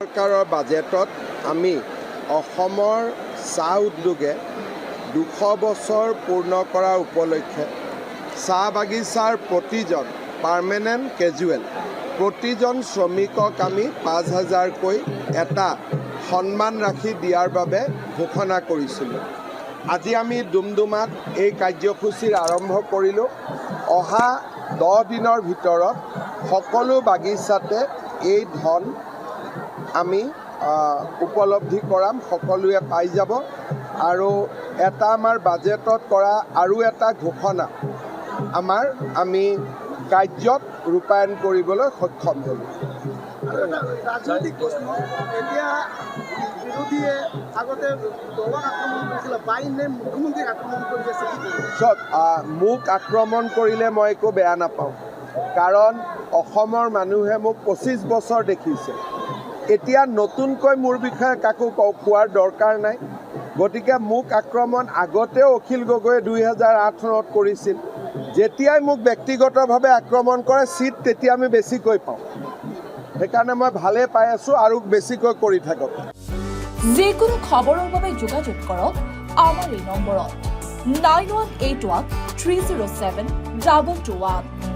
চৰকাৰৰ বাজেটত আমি অসমৰ চাহ উদ্যোগে 200 বছৰ পূৰ্ণ কৰা উপলক্ষে চাহ বাগিচাৰ প্ৰতিজন পাৰ্মানেণ্ট কেজুৱেল প্ৰতিজন শ্ৰমিকক আমি 5,000কৈ এটা সন্মান ৰাখি দিয়াৰ বাবে ঘোষণা কৰিছিলোঁ। আজি আমি ডুমডুমাত এই কাৰ্যসূচীৰ আৰম্ভ কৰিলোঁ। অহা 10 দিনৰ ভিতৰত সকলো বাগিচাতে এই ধন আমি উপলব্ধি কৰাম, সকলোৱে পাই যাব। আৰু এটা আমাৰ বাজেটত কৰা আৰু এটা ঘোষণা আমি কাৰ্যত ৰূপায়ণ কৰিবলৈ সক্ষম হ'লোঁ। ৰাজনৈতিক প্ৰশ্ন এতিয়া বিৰোধীয়ে আগতে দলক আক্ৰমণ কৰিছিল, বাইনে মুখ্যমন্ত্ৰীক আক্ৰমণ কৰি আছে। চব মোক আক্ৰমণ কৰিলে মই একো বেয়া নাপাওঁ, কাৰণ অসমৰ মানুহে মোক 25 বছৰ দেখিছে। এতিয়া নতুনকৈ মোৰ বিষয়ে কাকো কোৱাৰ দৰকাৰ নাই। গতিকে মোক আক্ৰমণ আগতেও অখিল গগৈয়ে 2008 চনত কৰিছিল। যেতিয়াই মোক ব্যক্তিগতভাৱে আক্ৰমণ কৰে চিট তেতিয়া আমি বেছিকৈ পাওঁ। সেইকাৰণে মই ভালে পাই আছোঁ আৰু বেছিকৈ কৰি থাকক। যিকোনো খবৰৰ বাবে যোগাযোগ কৰক আমাৰ এই নম্বৰত 9181 307 2221।